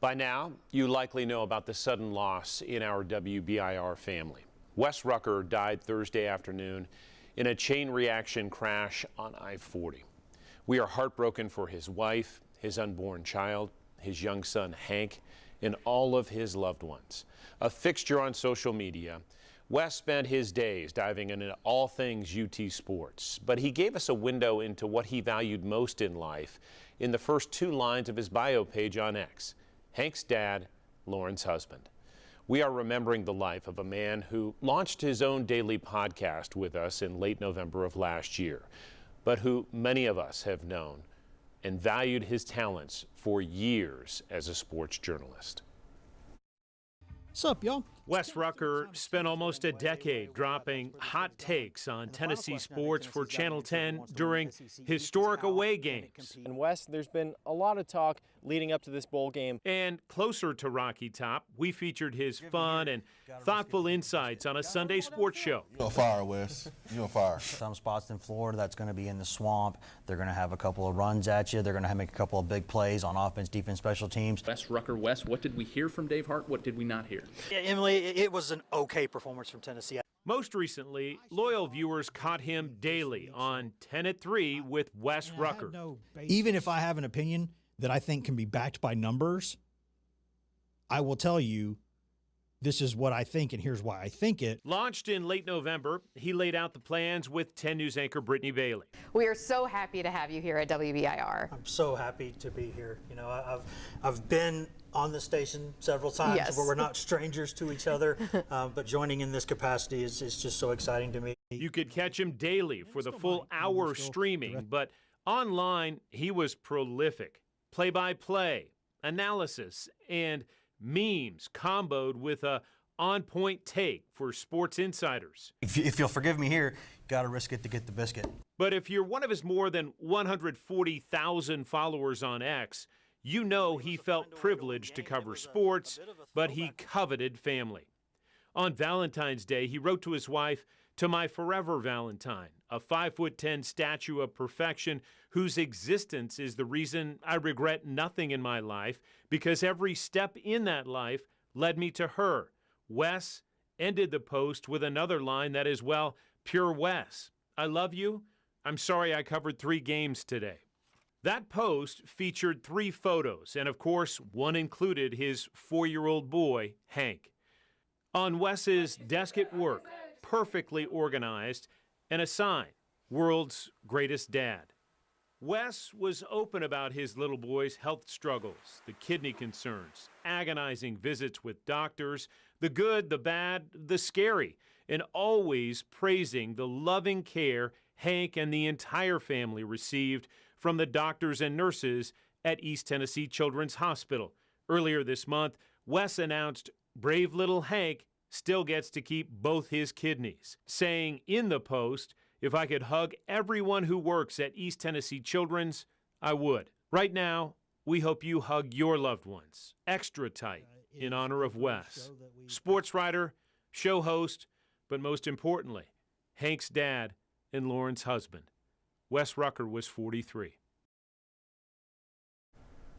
By now, you likely know about the sudden loss in our WBIR family. Wes Rucker died Thursday afternoon in a chain reaction crash on I-40. We are heartbroken for his wife, his unborn child, his young son Hank, and all of his loved ones. A fixture on social media, Wes spent his days diving into all things UT sports, but he gave us a window into what he valued most in life in the first 2 lines of his bio page on X. Hank's dad, Lauren's husband. We are remembering the life of a man who launched his own daily podcast with us in late November of last year, but who many of us have known and valued his talents for years as a sports journalist. What's up, y'all? Wes Rucker spent almost a decade dropping hot takes on Tennessee sports for Channel 10 during historic away games. And Wes, there's been a lot of talk leading up to this bowl game. And closer to Rocky Top, we featured his fun and thoughtful insights on a Sunday sports show. You're on fire, Wes. You're on fire. Some spots in Florida that's going to be in the swamp. They're going to have a couple of runs at you. They're going to make a couple of big plays on offense, defense, special teams. Wes Rucker, Wes, what did we hear from Dave Hart? What did we not hear? Yeah, Emily, it was an okay performance from Tennessee. Most recently, loyal viewers caught him daily on 10 at 3 with Wes Rucker. Even if I have an opinion that I think can be backed by numbers, I will tell you this is what I think and here's why I think it. Launched in late November, he laid out the plans with 10 News anchor Brittany Bailey. We are so happy to have you here at WBIR. I'm so happy to be here. You know, I've been on the station several times. Yes. Where we're not strangers to each other, but joining in this capacity is just so exciting to me. You could catch him daily for the full hour streaming, but online he was prolific. Play-by-play, analysis, and memes comboed with a on-point take for sports insiders. If you'll forgive me here, got to risk it to get the biscuit. But if you're one of his more than 140,000 followers on X, you know he felt privileged to cover sports, but he coveted family. On Valentine's Day, he wrote to his wife, "To my forever Valentine, a 5'10" statue of perfection whose existence is the reason I regret nothing in my life, because every step in that life led me to her." Wes ended the post with another line that is, well, pure Wes. "I love you. I'm sorry I covered 3 games today." That post featured 3 photos, and of course, one included his 4-year-old boy, Hank. On Wes's desk at work, perfectly organized, and a sign, "World's Greatest Dad." Wes was open about his little boy's health struggles, the kidney concerns, agonizing visits with doctors, the good, the bad, the scary, and always praising the loving care Hank and the entire family received from the doctors and nurses at East Tennessee Children's Hospital. Earlier this month, Wes announced brave little Hank still gets to keep both his kidneys, saying in the post, "If I could hug everyone who works at East Tennessee Children's, I would." Right now, we hope you hug your loved ones extra tight in honor of Wes. Sports writer, show host, but most importantly, Hank's dad and Lauren's husband. Wes Rucker was 43.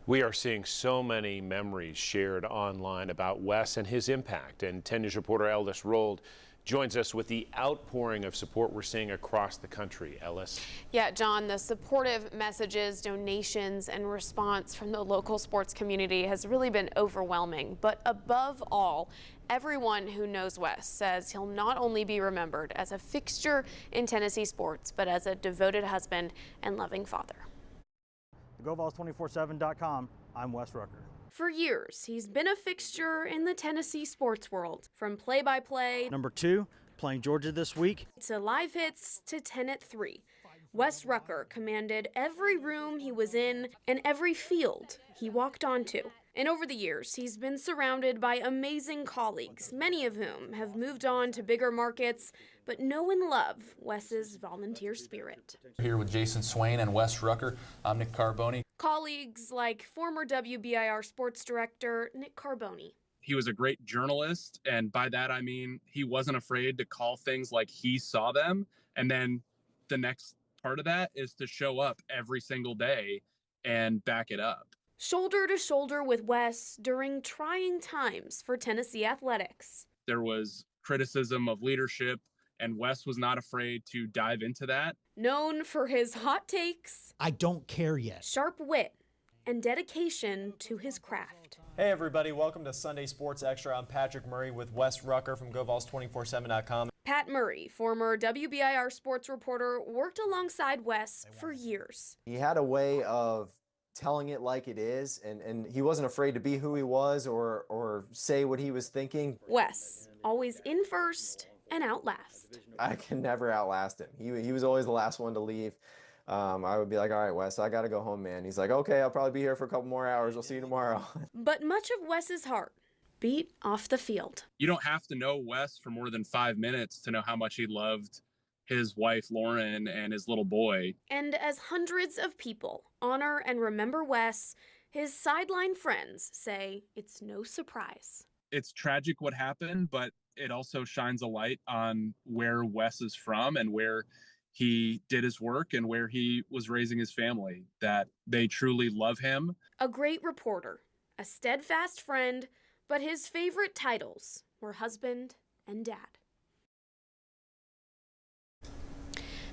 We are seeing so many memories shared online about Wes and his impact, and 10 News reporter Ellis Rold joins us with the outpouring of support we're seeing across the country. Ellis? Yeah, John, the supportive messages, donations, and response from the local sports community has really been overwhelming. But above all, everyone who knows Wes says he'll not only be remembered as a fixture in Tennessee sports, but as a devoted husband and loving father. GoVols247.com, I'm Wes Rucker. For years, he's been a fixture in the Tennessee sports world, from play-by-play Number 2, playing Georgia this week. to live hits to 10 at 3. Wes Rucker commanded every room he was in and every field he walked onto. And over the years, he's been surrounded by amazing colleagues, many of whom have moved on to bigger markets, but know and love Wes's volunteer spirit. Here with Jason Swain and Wes Rucker, I'm Nick Carboni. Colleagues like former WBIR sports director Nick Carboni. He was a great journalist, and by that I mean he wasn't afraid to call things like he saw them, and then the next part of that is to show up every single day and back it up. shoulder to shoulder with Wes during trying times for Tennessee athletics. There was criticism of leadership, and Wes was not afraid to dive into that. Known for his hot takes, I don't care yet. sharp wit, and dedication to his craft. Hey everybody, welcome to Sunday Sports Extra. I'm Patrick Murray with Wes Rucker from GoVols247.com. Pat Murray, former WBIR sports reporter, worked alongside Wes for years. He had a way of telling it like it is, and he wasn't afraid to be who he was or say what he was thinking. Wes, always in first and out last. I can never outlast him. He was always the last one to leave. I would be like, all right, Wes, I got to go home, man. He's like, okay, I'll probably be here for a couple more hours. I'll see you tomorrow. But much of Wes's heart beat off the field. You don't have to know Wes for more than 5 minutes to know how much he loved his wife, Lauren, and his little boy. And as hundreds of people honor and remember Wes, his sideline friends say it's no surprise. It's tragic what happened, but it also shines a light on where Wes is from and where he did his work and where he was raising his family, that they truly love him. A great reporter, a steadfast friend, but his favorite titles were husband and dad.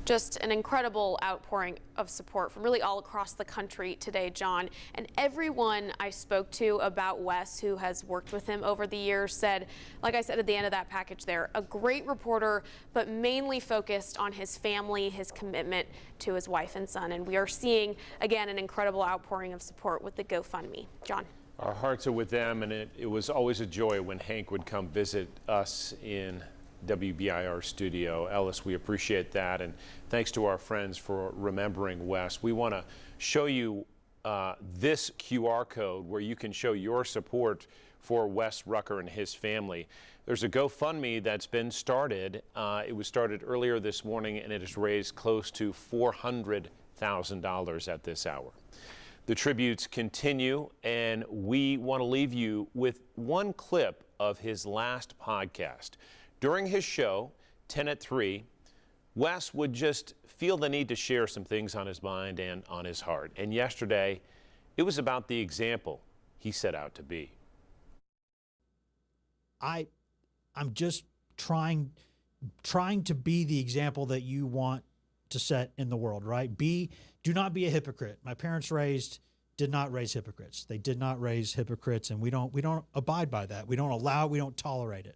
Just an incredible outpouring of support from really all across the country today, John. And everyone I spoke to about Wes, who has worked with him over the years, said, like I said at the end of that package there, a great reporter, but mainly focused on his family, his commitment to his wife and son. And we are seeing, again, an incredible outpouring of support with the GoFundMe. John. Our hearts are with them, and it was always a joy when Hank would come visit us in WBIR studio. Ellis, we appreciate that, and thanks to our friends for remembering Wes. We want to show you this QR code where you can show your support for Wes Rucker and his family. There's a GoFundMe that's been started. It was started earlier this morning, and it has raised close to $400,000 at this hour. The tributes continue, and we want to leave you with one clip of his last podcast. During his show, 10 at 3, Wes would just feel the need to share some things on his mind and on his heart. And yesterday, it was about the example he set out to be. I'm just trying to be the example that you want to set in the world, right? Do not be a hypocrite. My parents did not raise hypocrites. They did not raise hypocrites, and we don't abide by that. We don't allow it. We don't tolerate it.